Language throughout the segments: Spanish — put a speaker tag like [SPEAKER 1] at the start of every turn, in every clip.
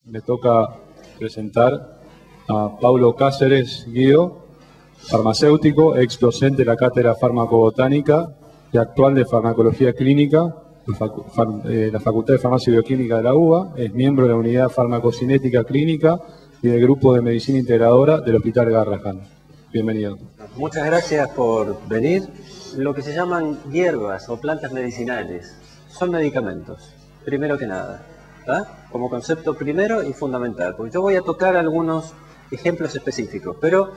[SPEAKER 1] Me toca presentar a Paulo Cáceres Guido, farmacéutico, ex docente de la Cátedra Farmacobotánica y actual de Farmacología Clínica, la Facultad de Farmacia y Bioquímica de la UBA. Es miembro de la Unidad Farmacocinética Clínica y del Grupo de Medicina Integradora del Hospital Garrahan. Bienvenido.
[SPEAKER 2] Muchas gracias por venir. Lo que se llaman hierbas o plantas medicinales son medicamentos, primero que nada, ¿verdad? Como concepto primero y fundamental, porque yo voy a tocar algunos ejemplos específicos, pero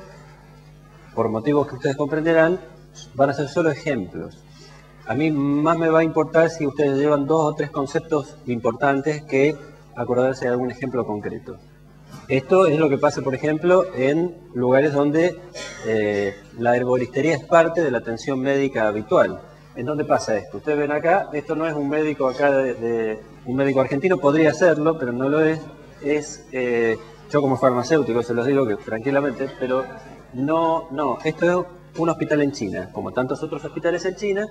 [SPEAKER 2] por motivos que ustedes comprenderán, van a ser solo ejemplos. A mí más me va a importar si ustedes llevan 2 o 3 conceptos importantes que acordarse de algún ejemplo concreto. Esto es lo que pasa, por ejemplo, en lugares donde la herboristería es parte de la atención médica habitual. ¿En dónde pasa esto? Ustedes ven acá, esto no es un médico acá un médico argentino, podría serlo, pero no lo es. Yo como farmacéutico se los digo que tranquilamente, pero no, esto es un hospital en China, como tantos otros hospitales en China,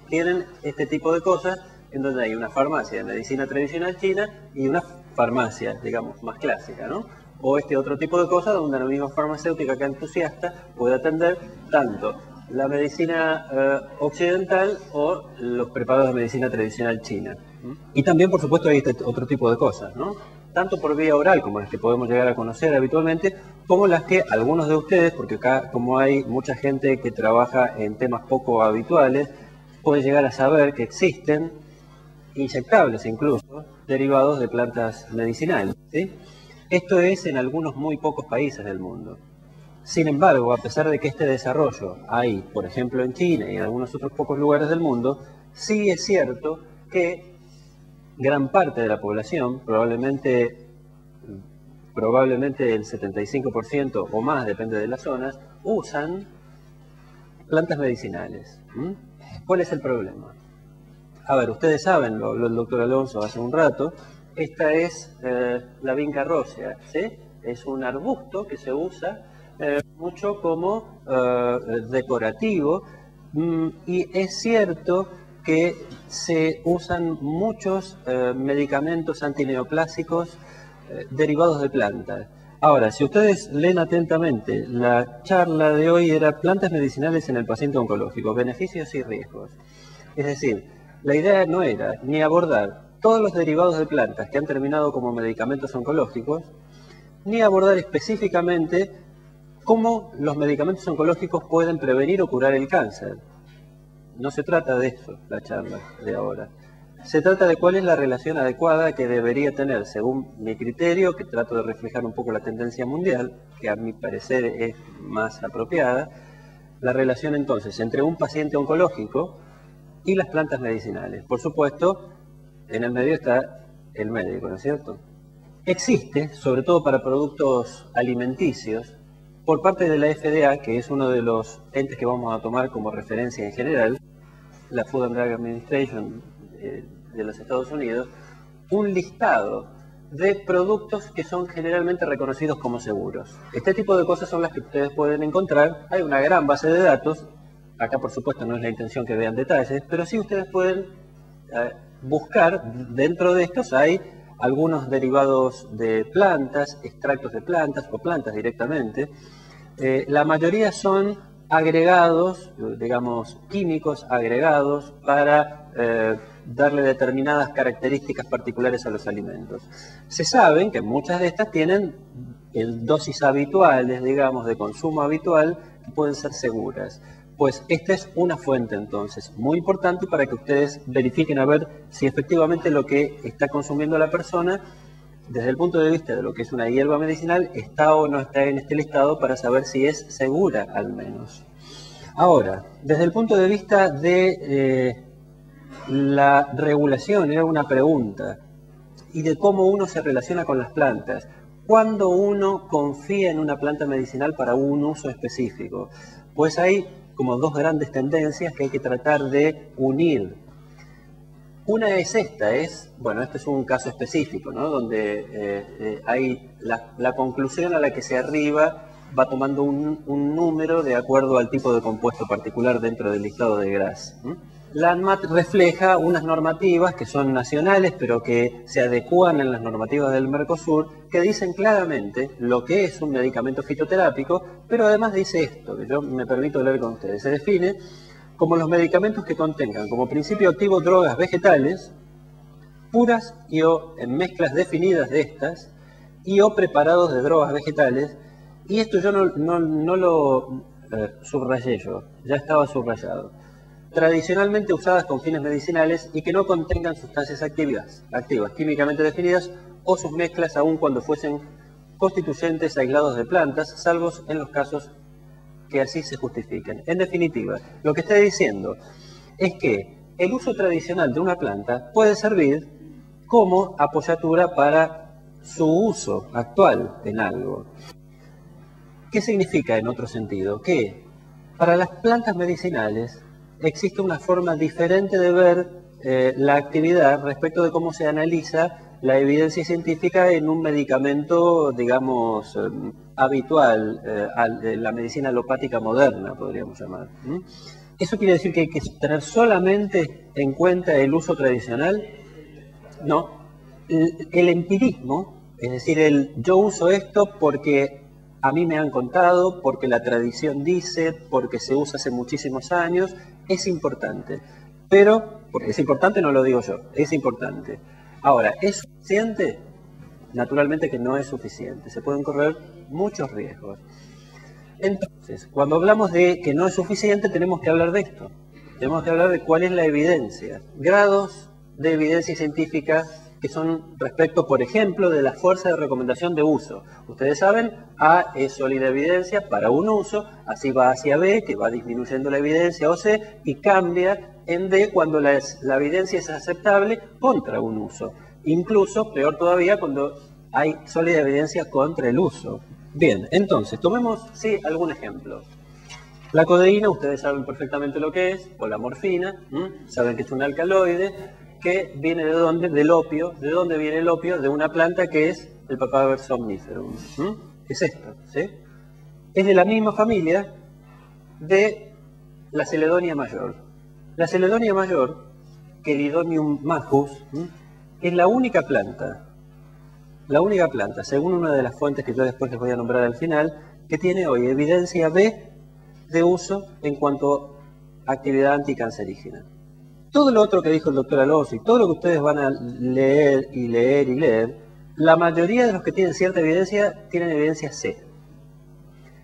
[SPEAKER 2] tienen este tipo de cosas en donde hay una farmacia de medicina tradicional china y una farmacia, digamos, más clásica, ¿no? O este otro tipo de cosas donde la misma farmacéutica acá entusiasta puede atender tanto la medicina occidental o los preparados de medicina tradicional china. Y también, por supuesto, hay este otro tipo de cosas, ¿no? Tanto por vía oral, como las que podemos llegar a conocer habitualmente, como las que algunos de ustedes, porque acá como hay mucha gente que trabaja en temas poco habituales, pueden llegar a saber que existen inyectables incluso, derivados de plantas medicinales, ¿sí? Esto es en algunos muy pocos países del mundo. Sin embargo, a pesar de que este desarrollo hay, por ejemplo, en China y en algunos otros pocos lugares del mundo, sí es cierto que gran parte de la población, probablemente el 75% o más, depende de las zonas, usan plantas medicinales. ¿Cuál es el problema? A ver, ustedes saben, lo habló el doctor Alonso hace un rato, esta es la vinca rósea, ¿sí? Es un arbusto que se usa mucho como decorativo y es cierto que se usan muchos medicamentos antineoplásicos derivados de plantas. Ahora, si ustedes leen atentamente, la charla de hoy era plantas medicinales en el paciente oncológico, beneficios y riesgos. Es decir, la idea no era ni abordar todos los derivados de plantas que han terminado como medicamentos oncológicos, ni abordar específicamente cómo los medicamentos oncológicos pueden prevenir o curar el cáncer. No se trata de eso, la charla de ahora. Se trata de cuál es la relación adecuada que debería tener, según mi criterio, que trato de reflejar un poco la tendencia mundial, que a mi parecer es más apropiada, la relación entonces entre un paciente oncológico y las plantas medicinales. Por supuesto, en el medio está el médico, ¿no es cierto? Existe, sobre todo para productos alimenticios, por parte de la FDA, que es uno de los entes que vamos a tomar como referencia en general, la Food and Drug Administration de los Estados Unidos, un listado de productos que son generalmente reconocidos como seguros. Este tipo de cosas son las que ustedes pueden encontrar. Hay una gran base de datos. Acá, por supuesto, no es la intención que vean detalles, pero sí ustedes pueden buscar. Dentro de estos hay algunos derivados de plantas, extractos de plantas o plantas directamente. La mayoría son agregados, digamos, químicos agregados para darle determinadas características particulares a los alimentos. Se saben que muchas de estas tienen dosis habituales, digamos, de consumo habitual, que pueden ser seguras. Pues esta es una fuente entonces muy importante para que ustedes verifiquen a ver si efectivamente lo que está consumiendo la persona, desde el punto de vista de lo que es una hierba medicinal, está o no está en este listado para saber si es segura al menos. Ahora, desde el punto de vista de la regulación, era una pregunta, y de cómo uno se relaciona con las plantas. ¿Cuándo uno confía en una planta medicinal para un uso específico? Pues hay como 2 grandes tendencias que hay que tratar de unir. Una es esta, bueno, este es un caso específico, ¿no? Donde hay la conclusión a la que se arriba va tomando un número de acuerdo al tipo de compuesto particular dentro del listado de GRAS. La ANMAT refleja unas normativas que son nacionales, pero que se adecúan en las normativas del Mercosur, que dicen claramente lo que es un medicamento fitoterápico, pero además dice esto, que yo me permito leer con ustedes. Se define como los medicamentos que contengan como principio activo drogas vegetales, puras y o en mezclas definidas de estas, y o preparados de drogas vegetales, y esto yo no lo subrayé yo, ya estaba subrayado. Tradicionalmente usadas con fines medicinales y que no contengan sustancias activas químicamente definidas o sus mezclas aun cuando fuesen constituyentes aislados de plantas, salvo en los casos que así se justifiquen. En definitiva, lo que está diciendo es que el uso tradicional de una planta puede servir como apoyatura para su uso actual en algo. ¿Qué significa en otro sentido? Que para las plantas medicinales existe una forma diferente de ver la actividad respecto de cómo se analiza la evidencia científica en un medicamento, digamos, habitual, la medicina alopática moderna, podríamos llamar. ¿Eso quiere decir que hay que tener solamente en cuenta el uso tradicional? No. El empirismo, es decir, el yo uso esto porque a mí me han contado, porque la tradición dice, porque se usa hace muchísimos años, es importante. Pero, porque es importante no lo digo yo, es importante. Ahora, ¿es suficiente? Naturalmente que no es suficiente, se pueden correr muchos riesgos. Entonces, cuando hablamos de que no es suficiente, tenemos que hablar de esto. Tenemos que hablar de cuál es la evidencia. Grados de evidencia científica que son respecto, por ejemplo, de la fuerza de recomendación de uso. Ustedes saben, A es sólida evidencia para un uso, así va hacia B, que va disminuyendo la evidencia, o C, y cambia en D cuando la evidencia es aceptable contra un uso. Incluso, peor todavía, cuando hay sólida evidencia contra el uso. Bien, entonces, tomemos, sí, algún ejemplo. La codeína, ustedes saben perfectamente lo que es, o la morfina, saben que es un alcaloide, que viene de dónde, del opio. ¿De dónde viene el opio? De una planta que es el Papaver somniferum. Es esto, ¿sí? Es de la misma familia de la Celedonia mayor. La Celedonia mayor, Chelidonium majus, es la única planta, según una de las fuentes que yo después les voy a nombrar al final, que tiene hoy evidencia B de uso en cuanto a actividad anticancerígena. Todo lo otro que dijo el doctor Alonso y todo lo que ustedes van a leer y leer y leer, la mayoría de los que tienen cierta evidencia tienen evidencia C.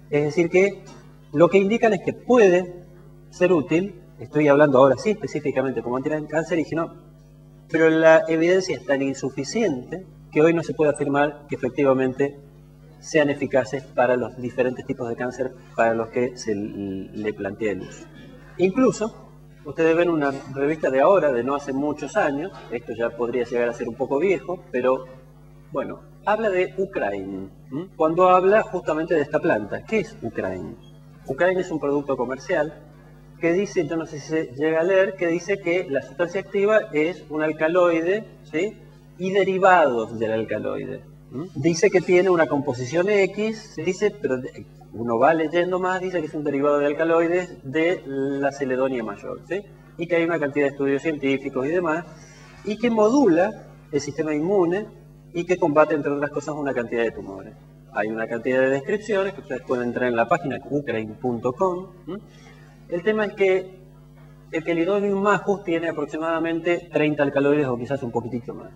[SPEAKER 2] Es decir que lo que indican es que puede ser útil, estoy hablando ahora sí específicamente como anticancerígeno, pero la evidencia es tan insuficiente que hoy no se puede afirmar que efectivamente sean eficaces para los diferentes tipos de cáncer para los que se le plantea el uso. Incluso, ustedes ven una revista de ahora, de no hace muchos años, esto ya podría llegar a ser un poco viejo, pero bueno, habla de Ukraine, cuando habla justamente de esta planta. ¿Qué es Ukraine? Ukraine es un producto comercial que dice, yo no sé si se llega a leer, que dice que la sustancia activa es un alcaloide, ¿sí? Y derivados del alcaloide. Dice que tiene una composición X, dice, pero uno va leyendo más, dice que es un derivado de alcaloides de la Celedonia mayor, ¿sí? Y que hay una cantidad de estudios científicos y demás, y que modula el sistema inmune y que combate, entre otras cosas, una cantidad de tumores. Hay una cantidad de descripciones que ustedes pueden entrar en la página ukraine.com. El tema es que el Chelidonium majus tiene aproximadamente 30 alcaloides o quizás un poquitito más.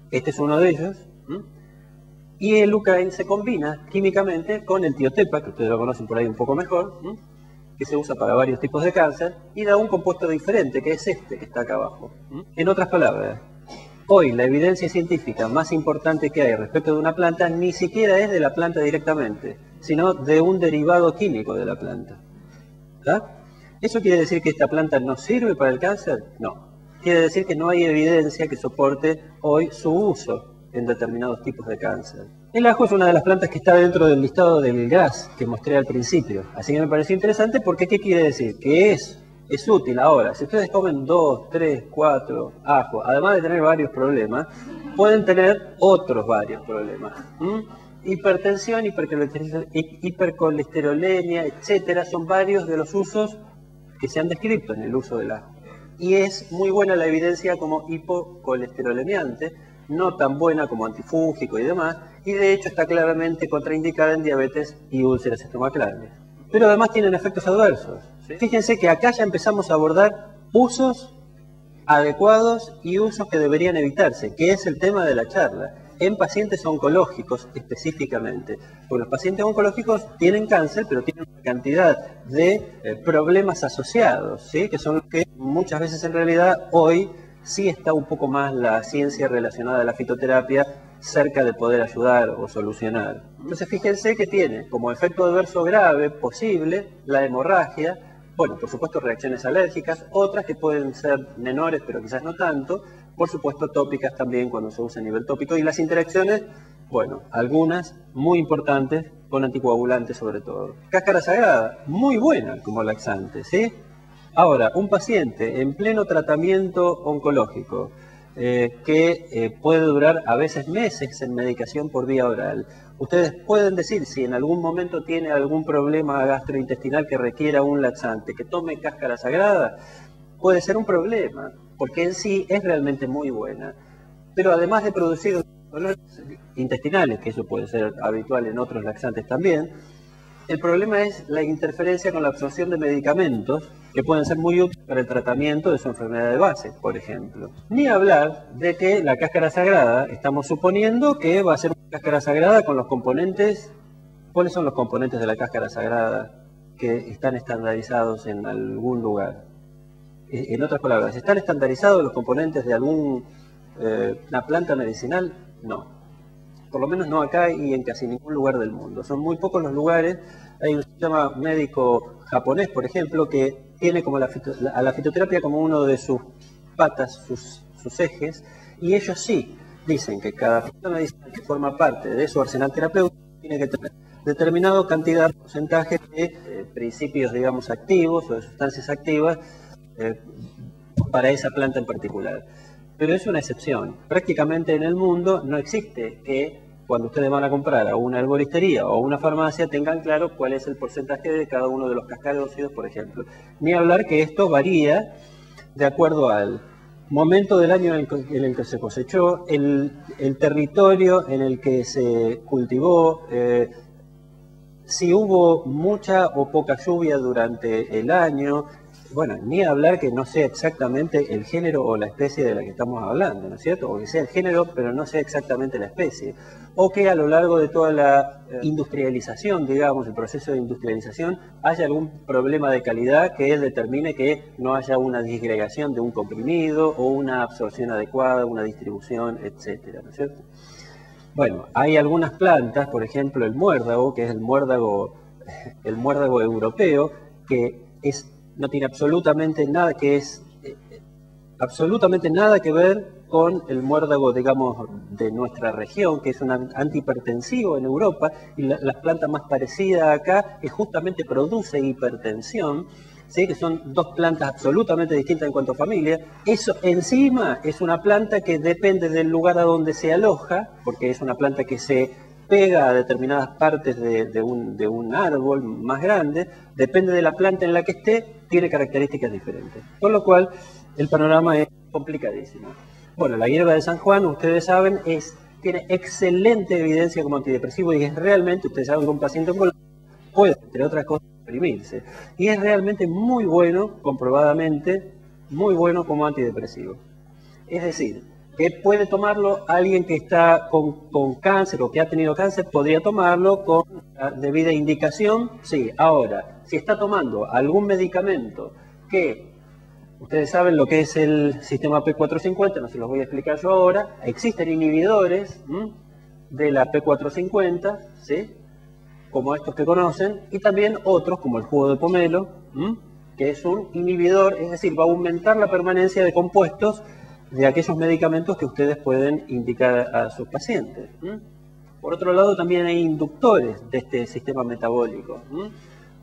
[SPEAKER 2] Este es uno de ellos. Y el Ukraine se combina químicamente con el tiotepa, que ustedes lo conocen por ahí un poco mejor, que se usa para varios tipos de cáncer, y da un compuesto diferente, que es este que está acá abajo. En otras palabras, hoy la evidencia científica más importante que hay respecto de una planta ni siquiera es de la planta directamente, sino de un derivado químico de la planta. ¿Está? ¿Eso quiere decir que esta planta no sirve para el cáncer? No. Quiere decir que no hay evidencia que soporte hoy su uso en determinados tipos de cáncer. El ajo es una de las plantas que está dentro del listado del GRAS que mostré al principio. Así que me pareció interesante porque ¿qué quiere decir? Que es útil. Ahora, si ustedes comen 2, 3, 4 ajos, además de tener varios problemas, pueden tener otros varios problemas. Hipertensión, hipercolesterolemia, etcétera, son varios de los usos que se han descrito en el uso del ajo. y es muy buena la evidencia como hipocolesterolemiante, no tan buena como antifúngico y demás, y de hecho está claramente contraindicada en diabetes y úlceras estomacales. Pero además tienen efectos adversos. ¿Sí? Fíjense que acá ya empezamos a abordar usos adecuados y usos que deberían evitarse, que es el tema de la charla, en pacientes oncológicos específicamente. Porque los pacientes oncológicos tienen cáncer, pero tienen una cantidad de problemas asociados, ¿sí? Que son los que muchas veces en realidad hoy sí está un poco más la ciencia relacionada a la fitoterapia cerca de poder ayudar o solucionar. Entonces fíjense que tiene como efecto adverso grave posible la hemorragia, bueno, por supuesto reacciones alérgicas, otras que pueden ser menores pero quizás no tanto, por supuesto tópicas también cuando se usa a nivel tópico, y las interacciones, bueno, algunas muy importantes con anticoagulantes sobre todo. Cáscara sagrada, muy buena como laxante, ¿sí? Ahora, un paciente en pleno tratamiento oncológico, que puede durar a veces meses en medicación por vía oral. Ustedes pueden decir, si en algún momento tiene algún problema gastrointestinal que requiera un laxante, que tome cáscara sagrada, puede ser un problema, porque en sí es realmente muy buena. Pero además de producir dolores intestinales, que eso puede ser habitual en otros laxantes también, el problema es la interferencia con la absorción de medicamentos que pueden ser muy útiles para el tratamiento de su enfermedad de base, por ejemplo. Ni hablar de que la cáscara sagrada, estamos suponiendo que va a ser una cáscara sagrada con los componentes. ¿Cuáles son los componentes de la cáscara sagrada que están estandarizados en algún lugar? En otras palabras, ¿están estandarizados los componentes de alguna planta medicinal? No. Por lo menos no acá y en casi ningún lugar del mundo. Son muy pocos los lugares. Hay un sistema médico japonés, por ejemplo, que tiene como a la fitoterapia como uno de sus patas, sus ejes, y ellos sí dicen que cada planta medicinal que forma parte de su arsenal terapéutico tiene que tener determinado cantidad, porcentaje de principios, digamos, activos o de sustancias activas para esa planta en particular. Pero es una excepción. Prácticamente en el mundo no existe que cuando ustedes van a comprar a una herboristería o a una farmacia tengan claro cuál es el porcentaje de cada uno de los cascarócidos, por ejemplo. Ni hablar que esto varía de acuerdo al momento del año en el que se cosechó, el territorio en el que se cultivó, si hubo mucha o poca lluvia durante el año. Bueno, ni hablar que no sea exactamente el género o la especie de la que estamos hablando, ¿no es cierto? O que sea el género, pero no sea exactamente la especie. O que a lo largo de toda la industrialización, digamos, el proceso de industrialización, haya algún problema de calidad que determine que no haya una disgregación de un comprimido o una absorción adecuada, una distribución, etcétera, ¿no es cierto? Bueno, hay algunas plantas, por ejemplo el muérdago, que es el muérdago europeo, que no tiene absolutamente nada que ver con el muérdago, digamos, de nuestra región, que es un antihipertensivo en Europa, y la planta más parecida acá que justamente produce hipertensión, ¿sí? Que son dos plantas absolutamente distintas en cuanto a familia. Eso encima es una planta que depende del lugar a donde se aloja, porque es una planta que se pega a determinadas partes de un árbol más grande, depende de la planta en la que esté, tiene características diferentes. Con lo cual, el panorama es complicadísimo. Bueno, la hierba de San Juan, ustedes saben, tiene excelente evidencia como antidepresivo y es realmente, ustedes saben que un paciente oncológico puede, entre otras cosas, deprimirse. Y es realmente muy bueno, comprobadamente, muy bueno como antidepresivo. Es decir, que puede tomarlo alguien que está con cáncer o que ha tenido cáncer, podría tomarlo con la debida indicación, sí. Ahora, si está tomando algún medicamento que, ustedes saben lo que es el sistema P450, no se los voy a explicar yo ahora, existen inhibidores de la P450, ¿sí? Como estos que conocen, y también otros como el jugo de pomelo, que es un inhibidor, es decir, va a aumentar la permanencia de compuestos de aquellos medicamentos que ustedes pueden indicar a sus pacientes. Por otro lado, también hay inductores de este sistema metabólico,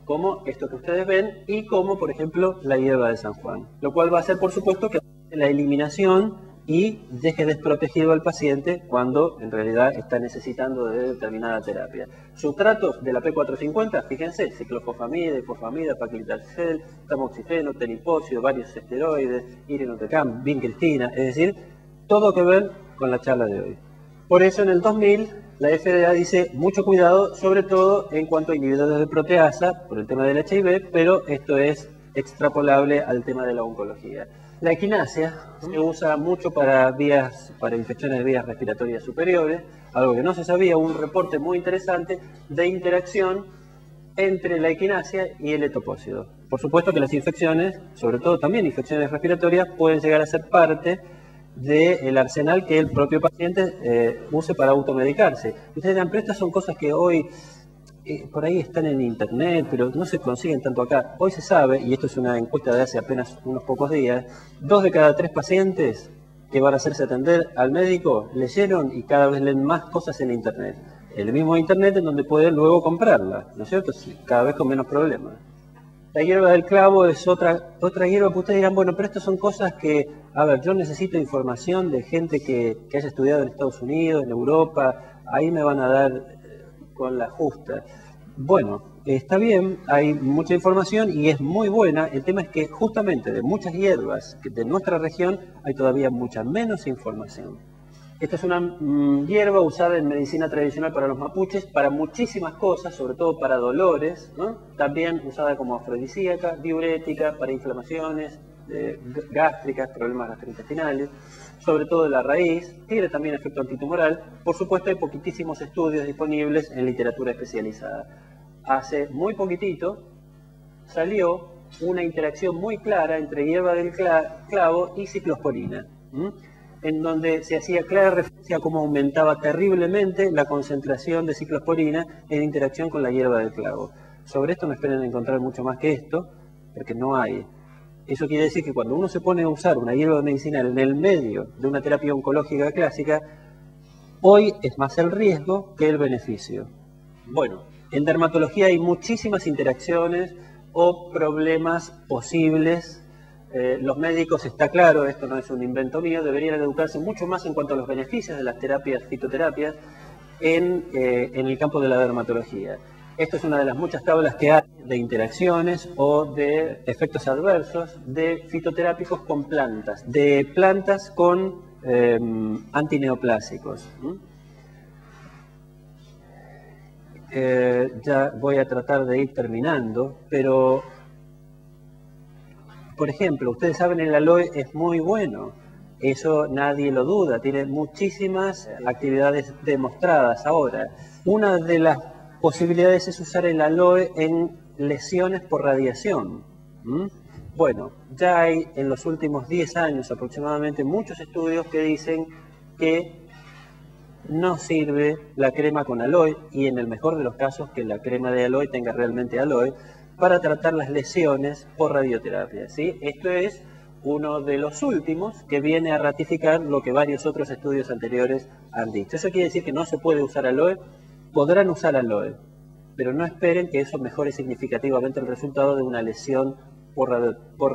[SPEAKER 2] como esto que ustedes ven y como, por ejemplo, la hierba de San Juan. Lo cual va a hacer, por supuesto, que la eliminación y deje desprotegido al paciente cuando en realidad está necesitando de determinada terapia. Sustratos de la P450, fíjense, ciclofosfamida, ifosfamida, paclitaxel, tamoxifeno, telipócido, varios esteroides, irinotecan, vincristina, es decir, todo que ver con la charla de hoy. Por eso en el 2000 la FDA dice mucho cuidado, sobre todo en cuanto a inhibidores de proteasa, por el tema del HIV, pero esto es extrapolable al tema de la oncología. La equinacia se usa mucho para infecciones de vías respiratorias superiores, algo que no se sabía, un reporte muy interesante de interacción entre la equinacia y el etopócido. Por supuesto que las infecciones, sobre todo también infecciones respiratorias, pueden llegar a ser parte del arsenal que el propio paciente use para automedicarse. Ustedes dirán, pero estas son cosas que hoy por ahí están en internet, pero no se consiguen tanto acá. Hoy se sabe, y esto es una encuesta de hace apenas unos pocos días, 2 de cada 3 pacientes que van a hacerse atender al médico leyeron y cada vez leen más cosas en internet. El mismo internet en donde pueden luego comprarla, ¿no es cierto? Cada vez con menos problemas. La hierba del clavo es otra hierba que ustedes dirán, bueno, pero estas son cosas que, a ver, yo necesito información de gente que haya estudiado en Estados Unidos, en Europa, ahí me van a dar con la justa. Bueno, está bien, hay mucha información y es muy buena. El tema es que justamente de muchas hierbas de nuestra región hay todavía mucha menos información. Esta es una hierba usada en medicina tradicional para los mapuches, para muchísimas cosas, sobre todo para dolores, ¿no? También usada como afrodisíaca, diurética, para inflamaciones gástricas, problemas gastrointestinales, sobre todo de la raíz, tiene también efecto antitumoral. Por supuesto hay poquitísimos estudios disponibles en literatura especializada. Hace muy poquitito salió una interacción muy clara entre hierba del clavo y ciclosporina, en donde se hacía clara referencia a cómo aumentaba terriblemente la concentración de ciclosporina en interacción con la hierba del clavo. Sobre esto no esperen encontrar mucho más que esto, porque no hay. Eso quiere decir que cuando uno se pone a usar una hierba medicinal en el medio de una terapia oncológica clásica, hoy es más el riesgo que el beneficio. Bueno, en dermatología hay muchísimas interacciones o problemas posibles. Los médicos, está claro, esto no es un invento mío, deberían educarse mucho más en cuanto a los beneficios de las terapias, fitoterapias, en el campo de la dermatología. Esto es una de las muchas tablas que hay de interacciones o de efectos adversos de fitoterápicos con plantas, de plantas con antineoplásicos. Ya voy a tratar de ir terminando, pero, por ejemplo, ustedes saben, el aloe es muy bueno. Eso nadie lo duda, tiene muchísimas actividades demostradas. Ahora, una de las posibilidades es usar el aloe en lesiones por radiación. Bueno, ya hay en los últimos 10 años aproximadamente muchos estudios que dicen que no sirve la crema con aloe, y en el mejor de los casos que la crema de aloe tenga realmente aloe, para tratar las lesiones por radioterapia, ¿sí? Esto es uno de los últimos que viene a ratificar lo que varios otros estudios anteriores han dicho. Eso quiere decir que no se puede usar aloe. Podrán usar aloe, pero no esperen que eso mejore significativamente el resultado de una lesión por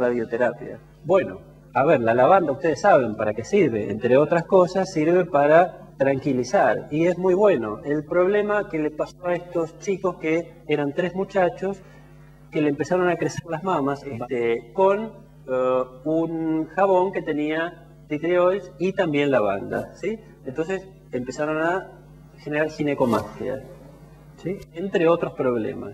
[SPEAKER 2] radioterapia. Bueno, a ver, la lavanda, ustedes saben para qué sirve. Entre otras cosas, sirve para tranquilizar, y es muy bueno. El problema que le pasó a estos chicos, que eran 3 muchachos, que le empezaron a crecer las mamas con un jabón que tenía tea tree oils y también lavanda, ¿sí? Entonces empezaron a generar ginecomastia, ¿sí? Entre otros problemas.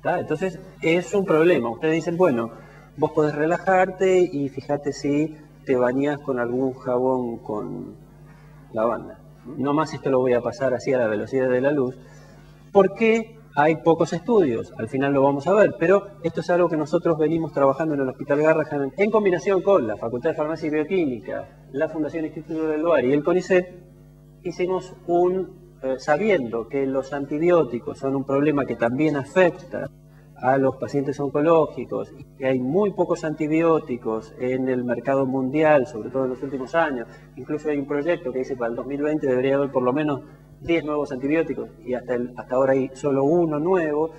[SPEAKER 2] ¿Tá? Entonces es un problema. Ustedes dicen, bueno, vos podés relajarte y fíjate si te bañás con algún jabón con lavanda. No más esto lo voy a pasar así a la velocidad de la luz, porque hay pocos estudios, al final lo vamos a ver, pero esto es algo que nosotros venimos trabajando en el Hospital Garrahan en combinación con la Facultad de Farmacia y Bioquímica, la Fundación Instituto del Loar y el CONICET. Hicimos sabiendo que los antibióticos son un problema que también afecta a los pacientes oncológicos y que hay muy pocos antibióticos en el mercado mundial, sobre todo en los últimos años. Incluso hay un proyecto que dice para el 2020 debería haber por lo menos 10 nuevos antibióticos y hasta ahora hay solo 1 nuevo.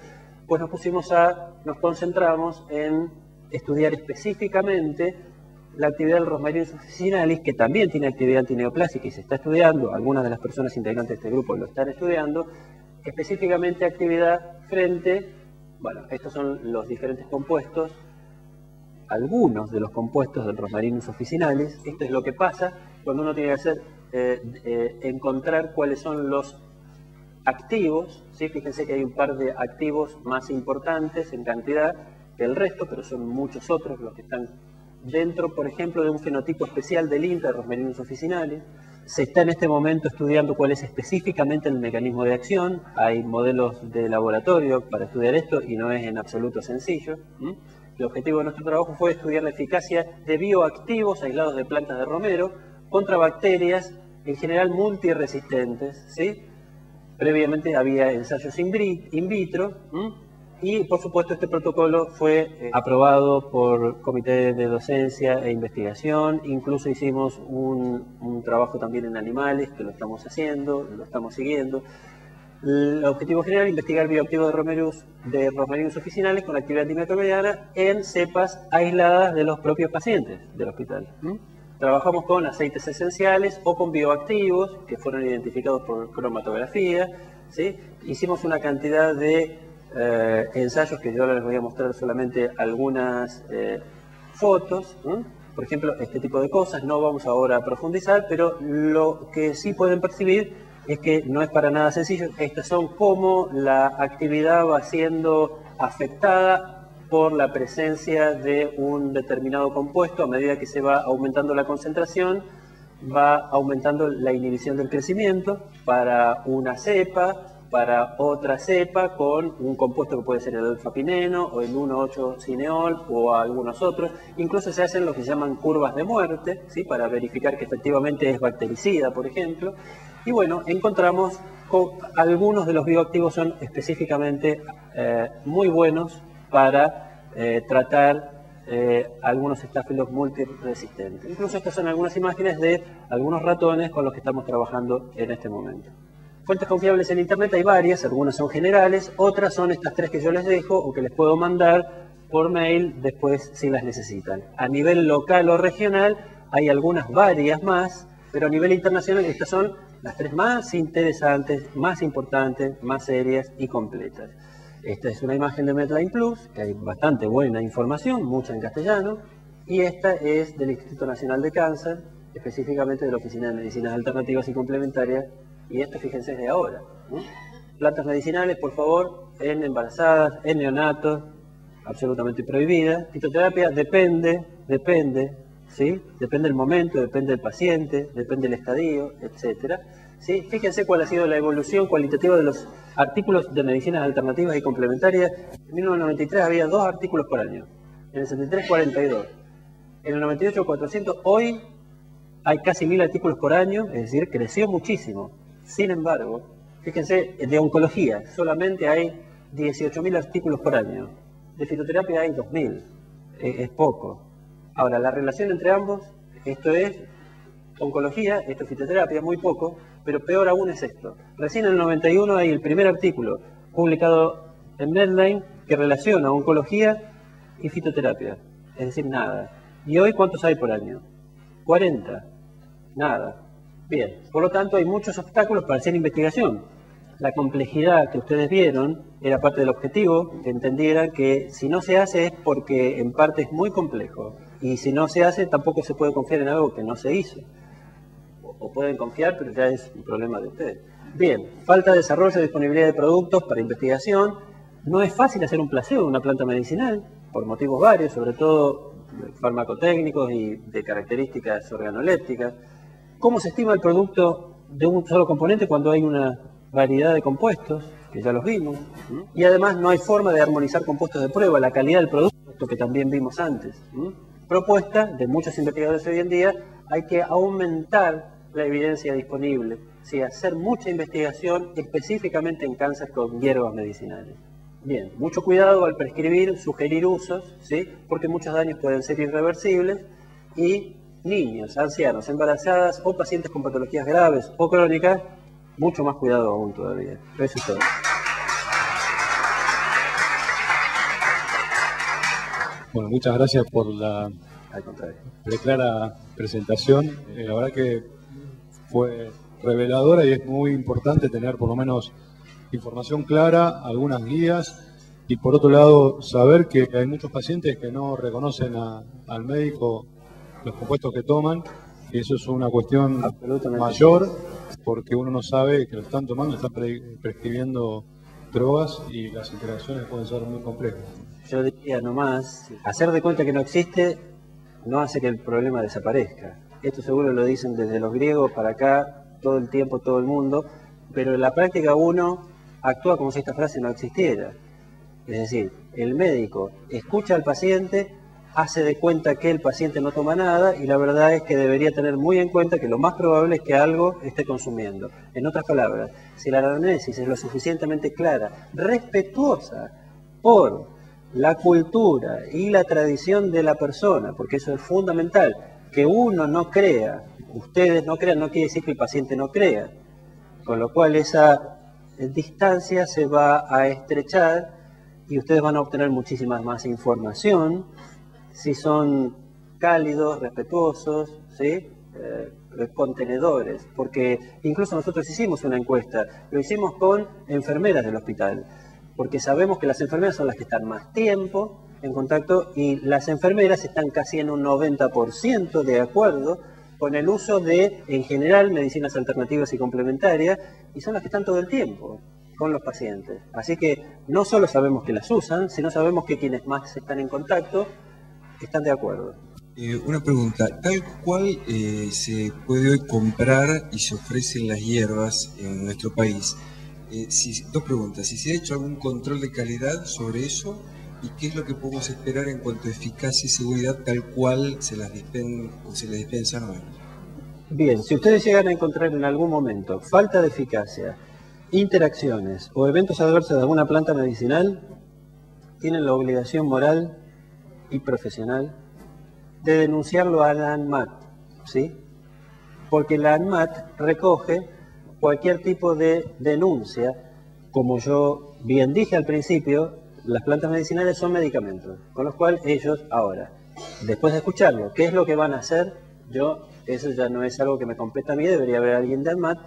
[SPEAKER 2] Pues nos concentramos en estudiar específicamente la actividad del Rosmarinus officinalis, que también tiene actividad antineoplásica y se está estudiando, algunas de las personas integrantes de este grupo lo están estudiando, específicamente actividad frente, bueno, estos son los diferentes compuestos, algunos de los compuestos del Rosmarinus officinalis. Esto es lo que pasa cuando uno tiene que hacer, encontrar cuáles son los activos, ¿sí? Fíjense que hay un par de activos más importantes en cantidad que el resto, pero son muchos otros los que están dentro, por ejemplo, de un fenotipo especial del INTA, de Rosmarinus officinalis. Se está en este momento estudiando cuál es específicamente el mecanismo de acción. Hay modelos de laboratorio para estudiar esto y no es en absoluto sencillo. El objetivo de nuestro trabajo fue estudiar la eficacia de bioactivos aislados de plantas de romero contra bacterias, en general multiresistentes, ¿sí? Previamente había ensayos in vitro, y por supuesto este protocolo fue aprobado por comité de docencia e investigación. Incluso hicimos un trabajo también en animales, que lo estamos haciendo, lo estamos siguiendo. El objetivo general es investigar bioactivos de Rosmarinus officinalis con actividad antimicrobiana en cepas aisladas de los propios pacientes del hospital. Trabajamos con aceites esenciales o con bioactivos que fueron identificados por cromatografía, ¿sí? Hicimos una cantidad de ensayos que yo ahora les voy a mostrar solamente algunas fotos, por ejemplo, este tipo de cosas. No vamos ahora a profundizar, pero lo que sí pueden percibir es que no es para nada sencillo. Estas son cómo la actividad va siendo afectada por la presencia de un determinado compuesto. A medida que se va aumentando la concentración, va aumentando la inhibición del crecimiento para una cepa, para otra cepa con un compuesto que puede ser el alfa-pineno o el 1,8-cineol o algunos otros. Incluso se hacen lo que se llaman curvas de muerte, ¿sí? Para verificar que efectivamente es bactericida, por ejemplo. Y bueno, encontramos que algunos de los bioactivos son específicamente muy buenos para tratar algunos estáfilos multiresistentes. Incluso estas son algunas imágenes de algunos ratones con los que estamos trabajando en este momento. Fuentes confiables en Internet hay varias, algunas son generales, otras son estas tres que yo les dejo o que les puedo mandar por mail después si las necesitan. A nivel local o regional hay varias más, pero a nivel internacional estas son las tres más interesantes, más importantes, más serias y completas. Esta es una imagen de Medline Plus, que hay bastante buena información, mucha en castellano, y esta es del Instituto Nacional de Cáncer, específicamente de la Oficina de Medicinas Alternativas y Complementarias, y esto fíjense es de ahora. Plantas medicinales, por favor, en embarazadas, en neonatos, absolutamente prohibida. Fitoterapia depende, ¿sí? Depende del momento, depende del paciente, depende del estadio, etc. ¿Sí? Fíjense cuál ha sido la evolución cualitativa de los artículos de medicinas alternativas y complementarias. En 1993 había 2 artículos por año, en el 73 42, en el 98 400, hoy hay casi 1000 artículos por año, es decir, creció muchísimo. Sin embargo, fíjense, de oncología solamente hay 18.000 artículos por año, de fitoterapia hay 2.000, es poco. Ahora, la relación entre ambos, esto es oncología, esto es fitoterapia, muy poco, pero peor aún es esto. Recién en el 91 hay el primer artículo publicado en Medline que relaciona oncología y fitoterapia, es decir, nada. ¿Y hoy cuántos hay por año? 40, nada. Bien, por lo tanto hay muchos obstáculos para hacer investigación. La complejidad que ustedes vieron era parte del objetivo, que entendieran que si no se hace es porque en parte es muy complejo. Y si no se hace tampoco se puede confiar en algo que no se hizo. O pueden confiar, pero ya es un problema de ustedes. Bien, falta de desarrollo y disponibilidad de productos para investigación. No es fácil hacer un placebo de una planta medicinal, por motivos varios, sobre todo farmacotécnicos y de características organolépticas. ¿Cómo se estima el producto de un solo componente cuando hay una variedad de compuestos, que ya los vimos? Y además no hay forma de armonizar compuestos de prueba, la calidad del producto, que también vimos antes. Propuesta de muchos investigadores hoy en día, hay que aumentar la evidencia disponible, ¿sí? Hacer mucha investigación específicamente en cáncer con hierbas medicinales. Bien, mucho cuidado al prescribir, sugerir usos, ¿sí? Porque muchos daños pueden ser irreversibles, y niños, ancianos, embarazadas o pacientes con patologías graves o crónicas, mucho más cuidado aún todavía. Eso es todo.
[SPEAKER 1] Bueno, muchas gracias por la
[SPEAKER 2] al contrario.
[SPEAKER 1] Clara presentación, la verdad que fue reveladora y es muy importante tener por lo menos información clara, algunas guías y por otro lado saber que hay muchos pacientes que no reconocen al médico los compuestos que toman y eso es una cuestión mayor porque uno no sabe que lo están tomando, están prescribiendo drogas y las interacciones pueden ser muy complejas.
[SPEAKER 2] Yo diría nomás, hacer de cuenta que no existe no hace que el problema desaparezca. Esto seguro lo dicen desde los griegos para acá, todo el tiempo, todo el mundo, pero en la práctica uno actúa como si esta frase no existiera. Es decir, el médico escucha al paciente, hace de cuenta que el paciente no toma nada y la verdad es que debería tener muy en cuenta que lo más probable es que algo esté consumiendo. En otras palabras, si la anamnesis es lo suficientemente clara, respetuosa por la cultura y la tradición de la persona, porque eso es fundamental, que uno no crea, ustedes no crean, no quiere decir que el paciente no crea, con lo cual esa distancia se va a estrechar y ustedes van a obtener muchísima más información si son cálidos, respetuosos, ¿sí? Contenedores, porque incluso nosotros hicimos una encuesta, lo hicimos con enfermeras del hospital, porque sabemos que las enfermeras son las que están más tiempo en contacto y las enfermeras están casi en un 90% de acuerdo con el uso de, en general, medicinas alternativas y complementarias, y son las que están todo el tiempo con los pacientes. Así que no solo sabemos que las usan, sino sabemos que quienes más están en contacto están de acuerdo.
[SPEAKER 3] Una pregunta, tal cual se puede hoy comprar y se ofrecen las hierbas en nuestro país, dos preguntas, si se ha hecho algún control de calidad sobre eso y qué es lo que podemos esperar en cuanto a eficacia y seguridad tal cual se las dispensan hoy.
[SPEAKER 2] Bien, si ustedes llegan a encontrar en algún momento falta de eficacia, interacciones o eventos adversos de alguna planta medicinal, tienen la obligación moral y profesional de denunciarlo a la ANMAT, ¿sí? Porque la ANMAT recoge cualquier tipo de denuncia. Como yo bien dije al principio, las plantas medicinales son medicamentos, con lo cual ellos ahora, después de escucharlo, ¿qué es lo que van a hacer? Eso ya no es algo que me compete a mí, debería haber alguien de ANMAT,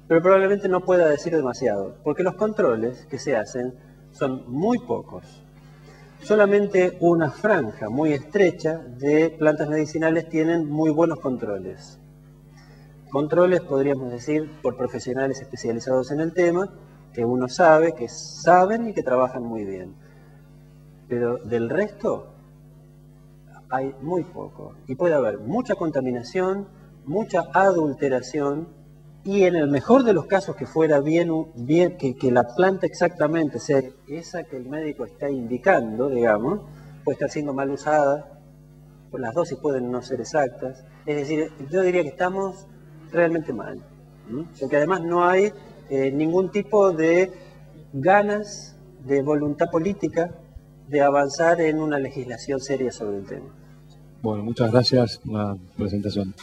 [SPEAKER 2] pero probablemente no pueda decir demasiado, porque los controles que se hacen son muy pocos. Solamente una franja muy estrecha de plantas medicinales tienen muy buenos controles. Controles, podríamos decir, por profesionales especializados en el tema, que uno sabe, que saben y que trabajan muy bien. Pero del resto hay muy poco. Y puede haber mucha contaminación, mucha adulteración, y en el mejor de los casos que fuera bien que la planta exactamente sea esa que el médico está indicando, digamos, puede estar siendo mal usada, pues las dosis pueden no ser exactas. Es decir, yo diría que estamos realmente mal, porque además no hay ningún tipo de ganas, de voluntad política de avanzar en una legislación seria sobre el tema.
[SPEAKER 1] Bueno, muchas gracias por la presentación.